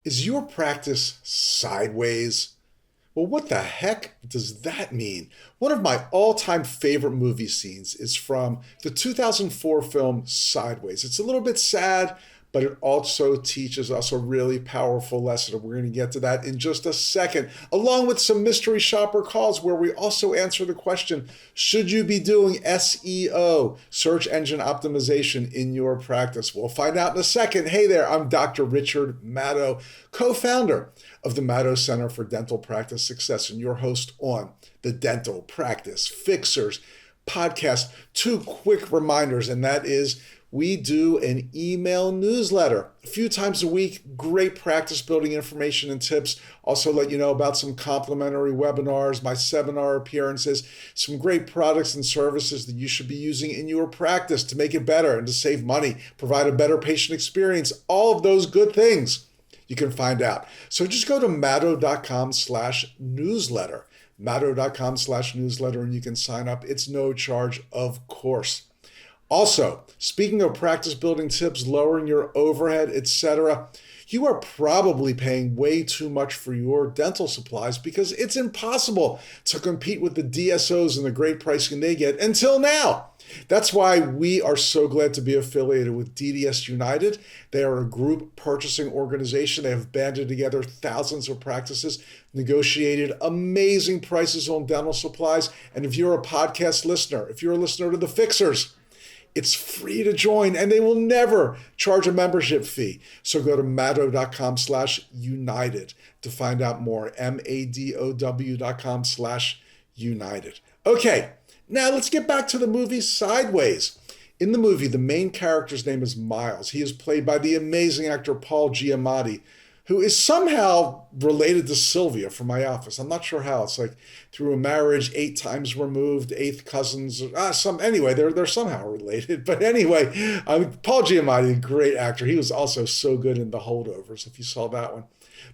Is your practice sideways? Well, what the heck does that mean? One of my all-time favorite movie scenes is from the 2004 film Sideways. It's a little bit sad, but it also teaches us a really powerful lesson. We're going to get to that in just a second, along with some mystery shopper calls where we also answer the question, should you be doing SEO, search engine optimization, in your practice? We'll find out in a second. Hey there, I'm Dr. Richard Maddow, co-founder of the Maddow Center for Dental Practice Success, and your host on the Dental Practice Fixers podcast. Two quick reminders, and that is we do an email newsletter a few times a week. Great practice building information and tips. Also let you know about some complimentary webinars, my seminar appearances, some great products and services that you should be using in your practice to make it better and to save money, provide a better patient experience, all of those good things you can find out. So just go to maddow.com/newsletter, maddow.com/newsletter, and you can sign up. It's no charge, of course. Also, speaking of practice building tips, lowering your overhead, etc., you are probably paying way too much for your dental supplies because it's impossible to compete with the DSOs and the great pricing they get until now. That's why we are so glad to be affiliated with DDS United. They are a group purchasing organization. They have banded together thousands of practices, negotiated amazing prices on dental supplies. And if you're a podcast listener, if you're a listener to The Fixers, it's free to join, and they will never charge a membership fee. So go to maddow.com/united to find out more, MADOW.com/united. Okay, now let's get back to the movie Sideways. In the movie, the main character's name is Miles. He is played by the amazing actor Paul Giamatti, who is somehow related to Sylvia from my office. I'm not sure how. It's like through a marriage 8 times removed, eighth cousins. Anyway, they're somehow related. But anyway, Paul Giamatti, a great actor. He was also so good in The Holdovers, if you saw that one.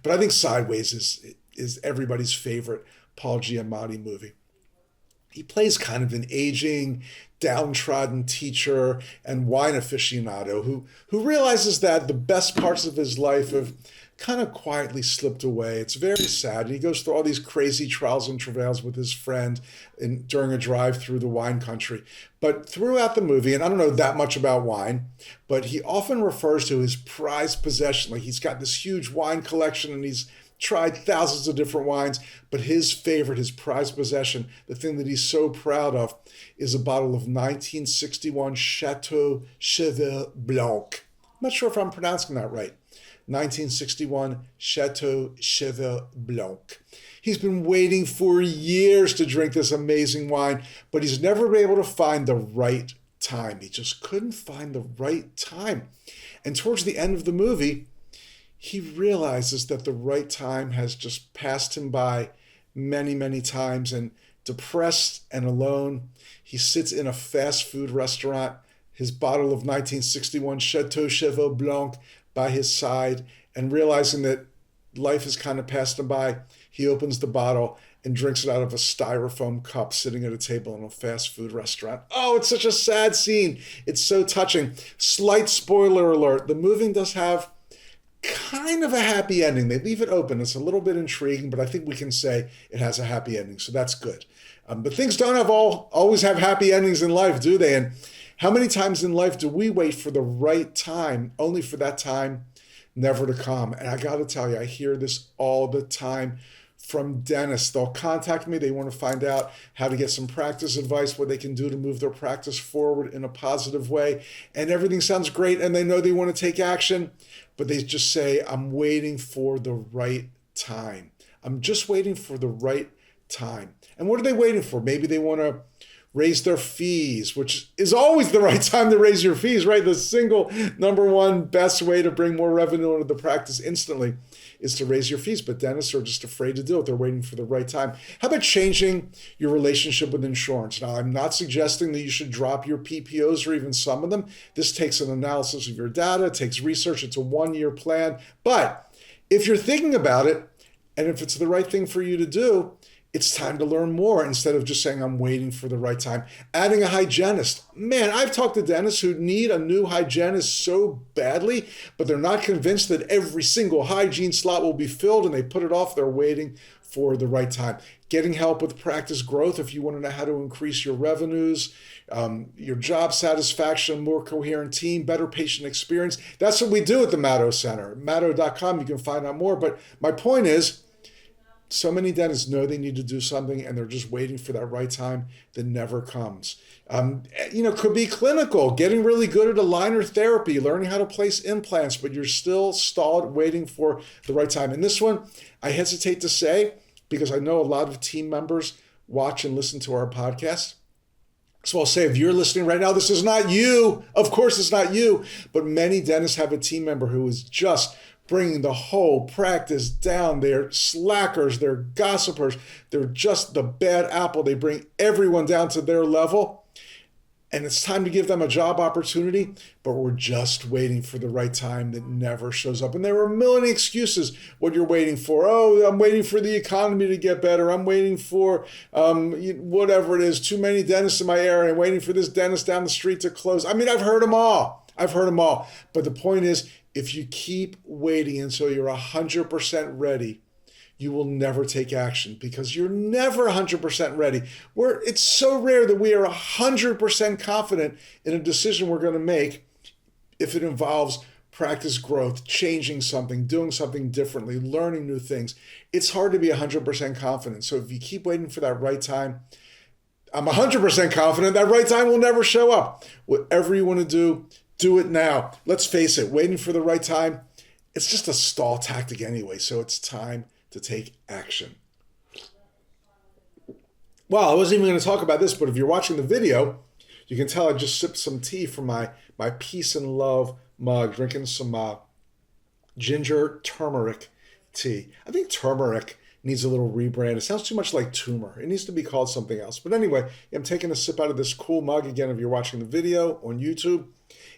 But I think Sideways is everybody's favorite Paul Giamatti movie. He plays kind of an aging, downtrodden teacher and wine aficionado who realizes that the best parts of his life have kind of quietly slipped away. It's very sad. He goes through all these crazy trials and travails with his friend during a drive through the wine country. But throughout the movie, and I don't know that much about wine, but he often refers to his prized possession. Like he's got this huge wine collection and he's tried thousands of different wines, but his favorite, his prized possession, the thing that he's so proud of, is a bottle of 1961 Chateau Cheval Blanc. I'm not sure if I'm pronouncing that right. 1961 Chateau Cheval Blanc. He's been waiting for years to drink this amazing wine, but he's never been able to find the right time. He just couldn't find the right time. And towards the end of the movie, he realizes that the right time has just passed him by many, many times, and depressed and alone, he sits in a fast food restaurant, his bottle of 1961 Chateau Cheval Blanc by his side, and realizing that life has kind of passed him by, he opens the bottle and drinks it out of a styrofoam cup sitting at a table in a fast food restaurant. Oh, it's such a sad scene. It's so touching. Slight spoiler alert, the movie does have kind of a happy ending. They leave it open. It's a little bit intriguing, but I think we can say it has a happy ending, so that's good. But things don't always have happy endings in life, do they? And how many times in life do we wait for the right time, only for that time never to come? And I got to tell you, I hear this all the time from dentists. They'll contact me. They want to find out how to get some practice advice, what they can do to move their practice forward in a positive way. And everything sounds great, and they know they want to take action, but they just say, I'm waiting for the right time. I'm just waiting for the right time. And what are they waiting for? Maybe they want to raise their fees, which is always the right time to raise your fees, right? The single number one best way to bring more revenue into the practice instantly is to raise your fees. But dentists are just afraid to do it. They're waiting for the right time. How about changing your relationship with insurance? Now, I'm not suggesting that you should drop your PPOs or even some of them. This takes an analysis of your data, it takes research. It's a 1-year plan. But if you're thinking about it, and if it's the right thing for you to do, it's time to learn more instead of just saying I'm waiting for the right time. Adding a hygienist. Man, I've talked to dentists who need a new hygienist so badly, but they're not convinced that every single hygiene slot will be filled, and they put it off. They're waiting for the right time. Getting help with practice growth if you want to know how to increase your revenues, your job satisfaction, more coherent team, better patient experience. That's what we do at the Matto Center. Matto.com, you can find out more. But my point is, so many dentists know they need to do something and they're just waiting for that right time that never comes. Could be clinical, getting really good at aligner therapy, learning how to place implants, but you're still stalled waiting for the right time. And this one, I hesitate to say because I know a lot of team members watch and listen to our podcast. So I'll say, if you're listening right now, this is not you. Of course, it's not you. But many dentists have a team member who is just bringing the whole practice down. They're slackers, they're gossipers, they're just the bad apple. They bring everyone down to their level. And it's time to give them a job opportunity, but we're just waiting for the right time that never shows up. And there are a million excuses what you're waiting for. Oh, I'm waiting for the economy to get better. I'm waiting for whatever it is, too many dentists in my area. I'm waiting for this dentist down the street to close. I mean, I've heard them all. But the point is, if you keep waiting until you're 100% ready, you will never take action because you're never 100% ready. It's so rare that we are 100% confident in a decision we're going to make if it involves practice growth, changing something, doing something differently, learning new things. It's hard to be 100% confident. So if you keep waiting for that right time, I'm 100% confident that right time will never show up. Whatever you want to do it now. Let's face it, waiting for the right time, it's just a stall tactic anyway. So it's time to take action. Well, I wasn't even going to talk about this, but if you're watching the video, you can tell I just sipped some tea from my Peace and Love mug, drinking some ginger turmeric tea. I think turmeric needs a little rebrand. It sounds too much like tumor. It needs to be called something else. But anyway, I'm taking a sip out of this cool mug. Again, if you're watching the video on YouTube,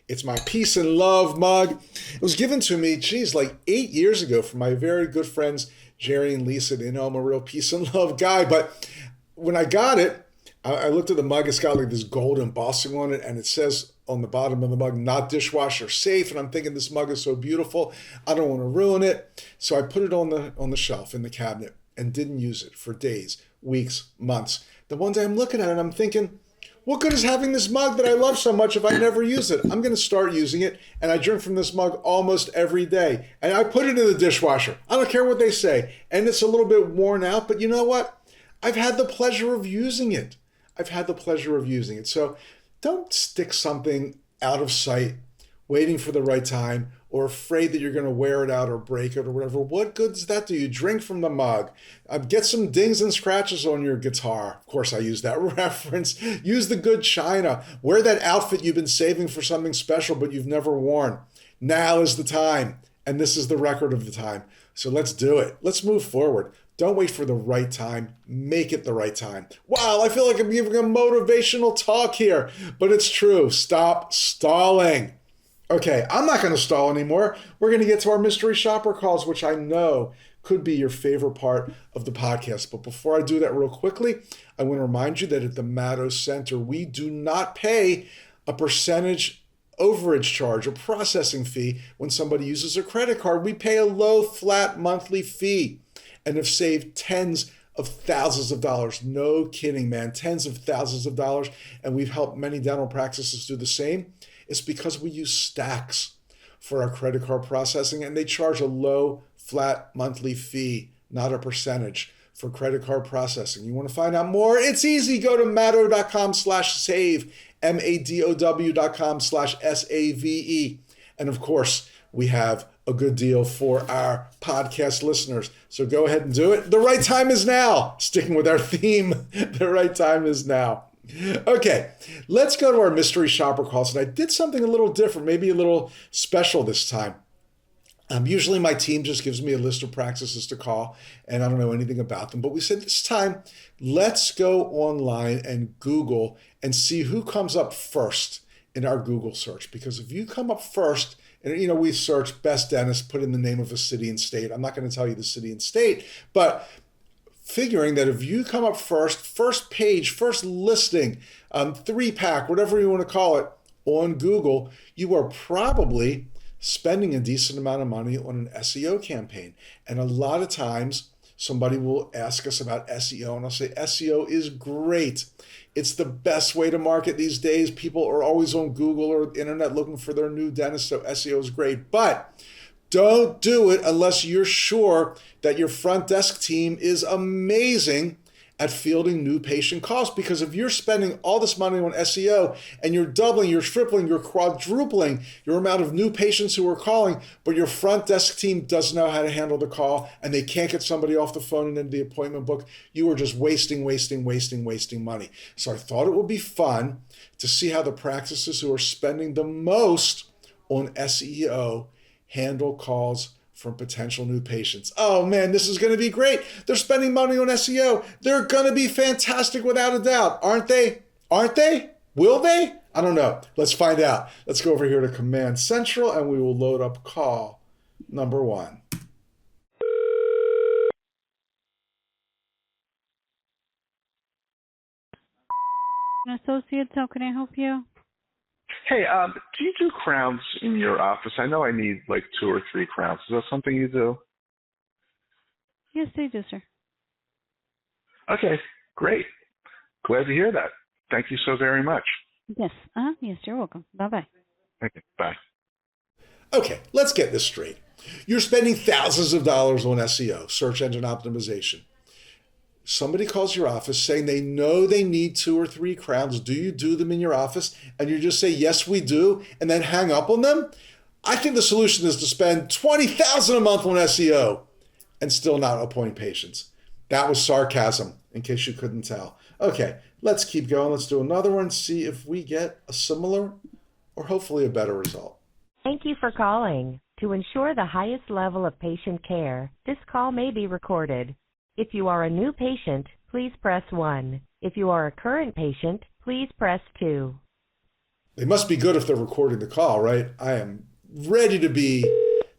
it's my Peace and Love mug. It was given to me, like 8 years ago from my very good friends, Jerry and Lisa. They know I'm a real peace and love guy. But when I got it, I looked at the mug. It's got like this gold embossing on it. And it says on the bottom of the mug, not dishwasher safe. And I'm thinking, this mug is so beautiful. I don't want to ruin it. So I put it on the shelf in the cabinet and didn't use it for days, weeks, months. Then one day I'm looking at it and I'm thinking, what good is having this mug that I love so much if I never use it? I'm going to start using it, and I drink from this mug almost every day. And I put it in the dishwasher. I don't care what they say. And it's a little bit worn out, but you know what? I've had the pleasure of using it. So don't stick something out of sight, waiting for the right time, or afraid that you're going to wear it out or break it or whatever. What good does that do? You drink from the mug. Get some dings and scratches on your guitar. Of course, I use that reference. Use the good china. Wear that outfit you've been saving for something special but you've never worn. Now is the time, and this is the record of the time. So let's do it. Let's move forward. Don't wait for the right time. Make it the right time. Wow, I feel like I'm giving a motivational talk here, but it's true. Stop stalling. Okay, I'm not going to stall anymore. We're going to get to our mystery shopper calls, which I know could be your favorite part of the podcast. But before I do that real quickly, I want to remind you that at the Matto Center, we do not pay a percentage overage charge or processing fee when somebody uses a credit card. We pay a low, flat monthly fee and have saved tens of thousands of dollars. No kidding, man. Tens of thousands of dollars. And we've helped many dental practices do the same. It's because we use stacks for our credit card processing, and they charge a low, flat monthly fee, not a percentage, for credit card processing. You want to find out more? It's easy. Go to matto.com/save, MADOW.com/SAVE. And of course, we have a good deal for our podcast listeners. So go ahead and do it. The right time is now. Sticking with our theme, the right time is now. Okay, let's go to our mystery shopper calls. And I did something a little different, maybe a little special this time. Usually my team just gives me a list of practices to call, and I don't know anything about them. But we said this time, let's go online and Google and see who comes up first in our Google search. Because if you come up first, and we search best dentist, put in the name of a city and state. I'm not going to tell you the city and state, but figuring that if you come up first page, first listing, 3-pack, whatever you want to call it, on Google, you are probably spending a decent amount of money on an SEO campaign. And a lot of times, somebody will ask us about SEO, and I'll say SEO is great. It's the best way to market these days. People are always on Google or the internet looking for their new dentist, so SEO is great. But don't do it unless you're sure that your front desk team is amazing at fielding new patient calls. Because if you're spending all this money on SEO and you're doubling, you're tripling, you're quadrupling your amount of new patients who are calling, but your front desk team doesn't know how to handle the call and they can't get somebody off the phone and into the appointment book, you are just wasting money. So I thought it would be fun to see how the practices who are spending the most on SEO handle calls from potential new patients. Oh man, this is going to be great. They're spending money on SEO. They're going to be fantastic without a doubt, aren't they? Aren't they? Will they? I don't know. Let's find out. Let's go over here to Command Central and we will load up call number 1. Associates, how can I help you? Hey, do you do crowns in your office? I know I need like 2 or 3 crowns. Is that something you do? Yes, they do, sir. Okay, great. Glad to hear that. Thank you so very much. Yes. Yes, you're welcome. Bye-bye. Okay, bye. Okay, let's get this straight. You're spending thousands of dollars on SEO, search engine optimization. Somebody calls your office saying they know they need 2 or 3 crowns. Do you do them in your office? And you just say, yes, we do, and then hang up on them? I think the solution is to spend $20,000 a month on SEO and still not appoint patients. That was sarcasm, in case you couldn't tell. Okay, let's keep going. Let's do another one, see if we get a similar or hopefully a better result. Thank you for calling. To ensure the highest level of patient care, this call may be recorded. If you are a new patient, please press 1. If you are a current patient, please press 2. They must be good if they're recording the call, right? I am ready to be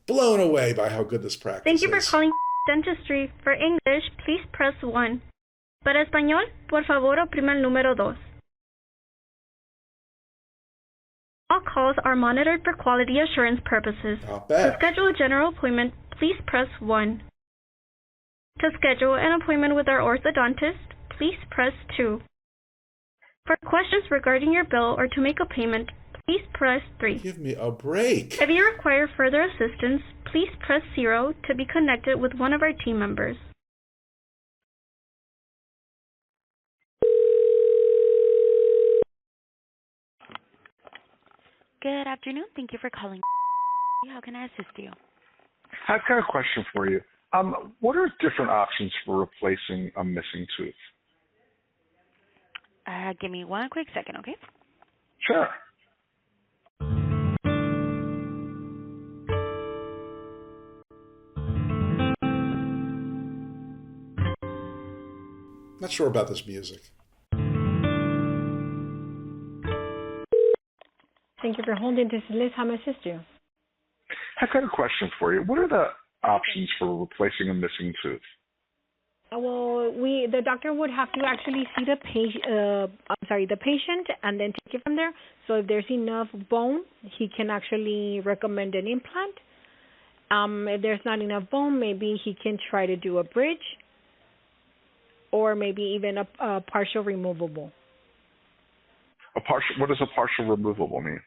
blown away by how good this practice is. Thank you for calling Dentistry. For English, please press 1. Para español, por favor, oprima el número 2. All calls are monitored for quality assurance purposes. Not bad. To schedule a general appointment, please press 1. To schedule an appointment with our orthodontist, please press 2. For questions regarding your bill or to make a payment, please press 3. Give me a break. If you require further assistance, please press 0 to be connected with one of our team members. Good afternoon. Thank you for calling. How can I assist you? I've got a question for you. What are different options for replacing a missing tooth? Give me one quick second, okay? Sure. Not sure about this music. Thank you for holding. This is Liz. How may I assist you? I've got a question for you. What are the options for replacing a missing tooth? Well, the doctor would have to actually see the patient, and then take it from there. So if there's enough bone, he can actually recommend an implant. If there's not enough bone, maybe he can try to do a bridge, or maybe even a partial removable. What does a partial removable mean?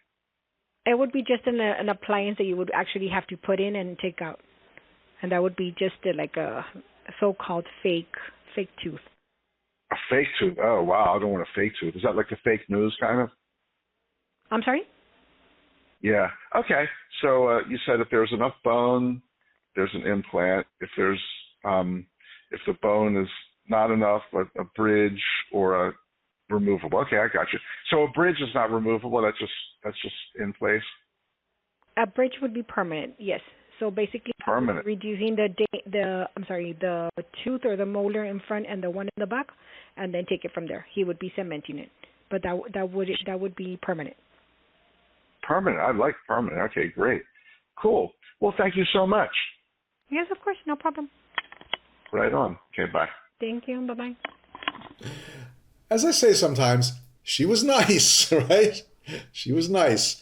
It would be just an appliance that you would actually have to put in and take out, and that would be just like a so-called fake tooth. A fake tooth? Oh, wow. I don't want a fake tooth. Is that like the fake news kind of? I'm sorry? Yeah. Okay. So you said if there's enough bone, there's an implant. If there's if the bone is not enough, a bridge or a removable. Okay, I got you. So a bridge is not removable. That's just in place. A bridge would be permanent. Yes. So basically, permanent. Reducing the tooth or the molar in front and the one in the back, and then take it from there. He would be cementing it, but that would be permanent. Permanent. I like permanent. Okay, great, cool. Well, thank you so much. Yes, of course, no problem. Right on. Okay, bye. Thank you. Bye-bye. As I say sometimes, she was nice, right? She was nice.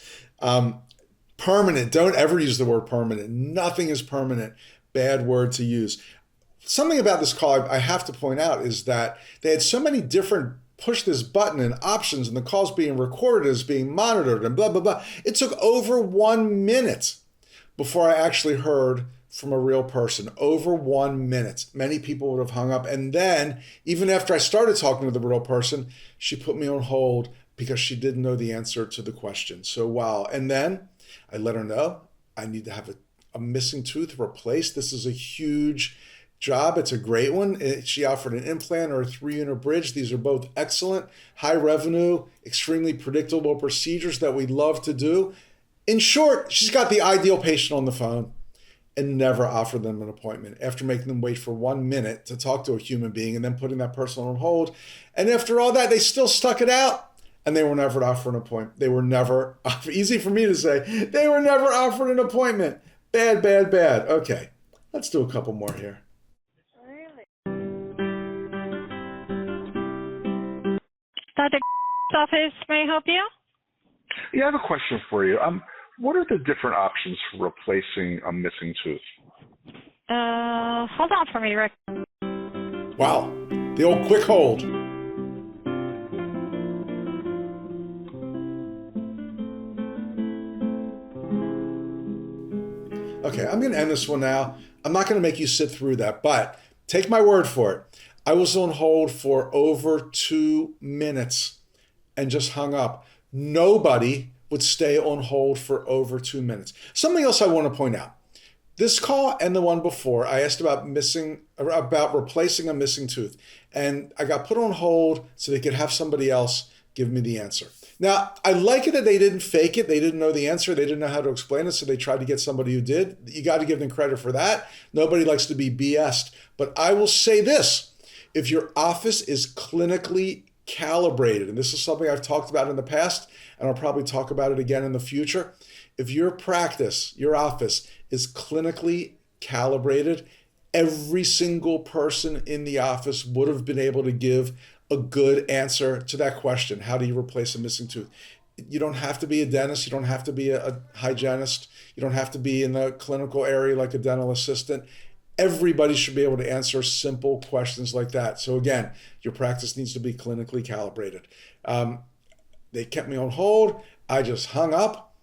Permanent. Don't ever use the word permanent. Nothing is permanent. Bad word to use. Something about this call I have to point out is that they had so many different push this button and options, and the call's being recorded as being monitored and blah, blah, blah. It took over 1 minute before I actually heard from a real person. Over 1 minute. Many people would have hung up. And then, even after I started talking to the real person, she put me on hold because she didn't know the answer to the question. So wow. And then I let her know I need to have a missing tooth replaced. This is a huge job. It's a great one. She offered an implant or a 3-unit bridge. These are both excellent, high revenue, extremely predictable procedures that we love to do. In short, she's got the ideal patient on the phone and never offered them an appointment after making them wait for 1 minute to talk to a human being and then putting that person on hold. And after all that, they still stuck it out and they were never offered an appointment. They were never, easy for me to say, they were never offered an appointment. Bad, bad, bad. Okay, let's do a couple more here. Dr. office, may I help you? Yeah, I have a question for you. What are the different options for replacing a missing tooth? Hold on for me, Rick. Wow, the old quick hold. Okay, I'm going to end this one now. I'm not going to make you sit through that, but take my word for it. I was on hold for over 2 minutes and just hung up. Nobody would stay on hold for over 2 minutes. Something else I want to point out. This call and the one before, I asked about replacing a missing tooth, and I got put on hold so they could have somebody else give me the answer. Now, I like it that they didn't fake it. They didn't know the answer. They didn't know how to explain it, so they tried to get somebody who did. You got to give them credit for that. Nobody likes to be BS'd. But I will say this. If your office is clinically calibrated, and this is something I've talked about in the past, and I'll probably talk about it again in the future. If your practice, your office is clinically calibrated, every single person in the office would have been able to give a good answer to that question. How do you replace a missing tooth? You don't have to be a dentist. You don't have to be a hygienist. You don't have to be in the clinical area like a dental assistant. Everybody should be able to answer simple questions like that. So again, your practice needs to be clinically calibrated. They kept me on hold. I just hung up.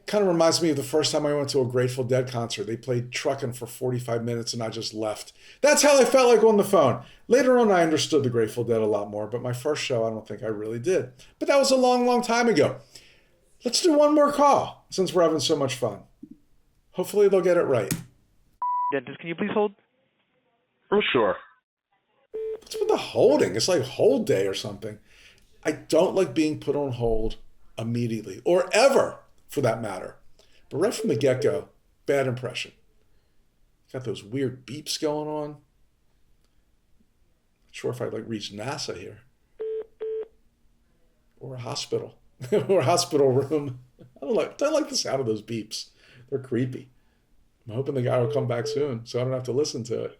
Kind of reminds me of the first time I went to a Grateful Dead concert. They played Truckin' for 45 minutes and I just left. That's how I felt like on the phone. Later on, I understood the Grateful Dead a lot more, but my first show, I don't think I really did. But that was a long, long time ago. Let's do one more call since we're having so much fun. Hopefully they'll get it right. Dentist, can you please hold? Oh, sure. What's with the holding? It's like hold day or something. I don't like being put on hold immediately or ever for that matter. But right from the get-go, bad impression. Got those weird beeps going on. Not sure if I'd like reach NASA here. Or a hospital. Or a hospital room. I don't like the sound of those beeps. They're creepy. I'm hoping the guy will come back soon so I don't have to listen to it.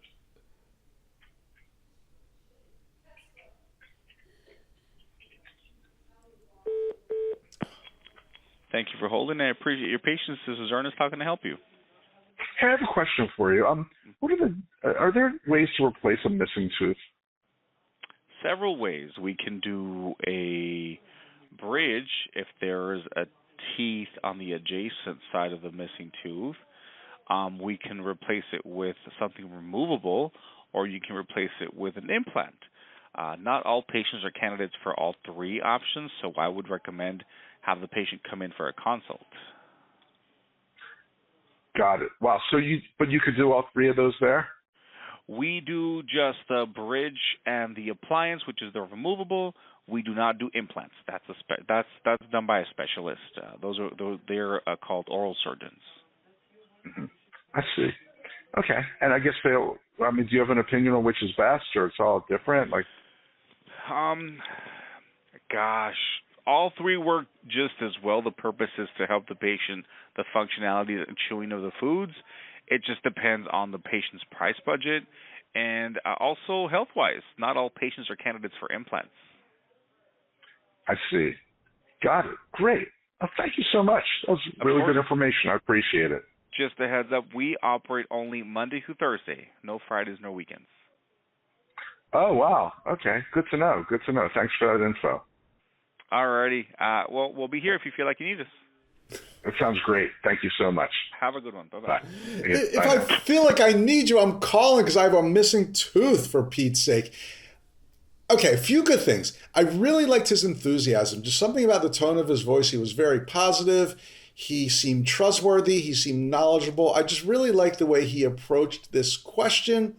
Thank you for holding. I appreciate your patience. This is Ernest. How can I help you? Hey, I have a question for you. Are there ways to replace a missing tooth? Several ways. We can do a bridge if there's a teeth on the adjacent side of the missing tooth. We can replace it with something removable, or you can replace it with an implant. Not all patients are candidates for all three options, so I would recommend have the patient come in for a consult. Got it. Wow. So you could do all three of those there? We do just the bridge and the appliance, which is the removable. We do not do implants. That's done by a specialist. They're called oral surgeons. Mm-hmm. I see. Okay. And I guess do you have an opinion on which is best, or it's all different? All three work just as well. The purpose is to help the patient, the functionality and chewing of the foods. It just depends on the patient's price budget And also health-wise, not all patients are candidates for implants. I see. Got it. Great. Oh, thank you so much. That was really good information. I appreciate it. Just a heads up, we operate only Monday through Thursday. No Fridays, no weekends. Oh, wow. Okay. Good to know. Good to know. Thanks for that info. Alrighty. Well, we'll be here if you feel like you need us. That sounds great. Thank you so much. Have a good one. Bye-bye. Bye. If I feel like I need you, I'm calling because I have a missing tooth, for Pete's sake. Okay, a few good things. I really liked his enthusiasm. Just something about the tone of his voice. He was very positive. He seemed trustworthy. He seemed knowledgeable. I just really liked the way he approached this question.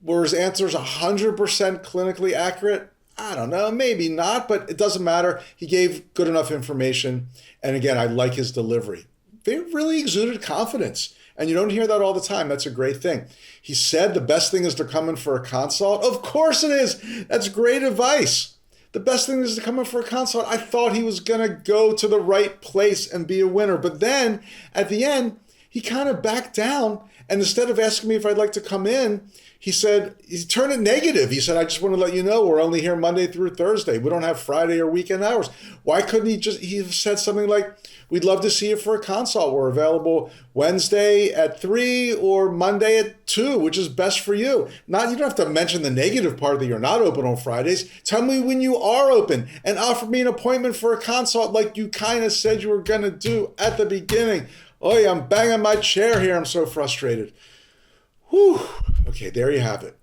Were his answers 100% clinically accurate? I don't know, maybe not, but it doesn't matter. He gave good enough information. And again, I like his delivery. They really exuded confidence. And you don't hear that all the time. That's a great thing. He said the best thing is to come in for a consult. Of course it is. That's great advice. The best thing is to come in for a consult. I thought he was going to go to the right place and be a winner. But then at the end, he kind of backed down. And instead of asking me if I'd like to come in, he turned it negative. He said, I just want to let you know we're only here Monday through Thursday. We don't have Friday or weekend hours. Why couldn't he said something like, we'd love to see you for a consult. We're available Wednesday at 3 or Monday at 2, which is best for you. You don't have to mention the negative part that you're not open on Fridays. Tell me when you are open and offer me an appointment for a consult like you kind of said you were going to do at the beginning. Oh yeah, I'm banging my chair here. I'm so frustrated. Whew. Okay, there you have it.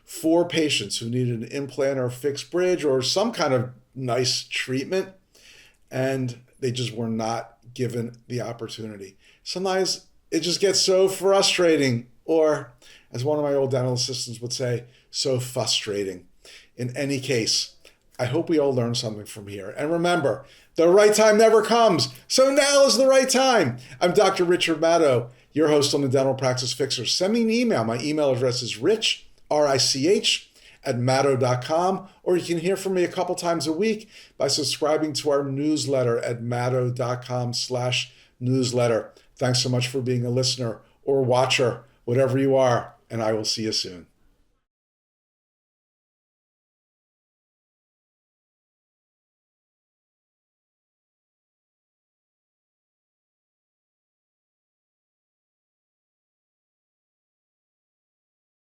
4 patients who needed an implant or a fixed bridge or some kind of nice treatment, and they just were not given the opportunity. Sometimes it just gets so frustrating, or as one of my old dental assistants would say, so frustrating. In any case, I hope we all learn something from here. And remember, the right time never comes, so now is the right time. I'm Dr. Richard Maddow, your host on the Dental Practice Fixer. Send me an email. My email address is rich, R-I-C-H, @maddow.com, or you can hear from me a couple times a week by subscribing to our newsletter at maddow.com/newsletter. Thanks so much for being a listener or watcher, whatever you are, and I will see you soon.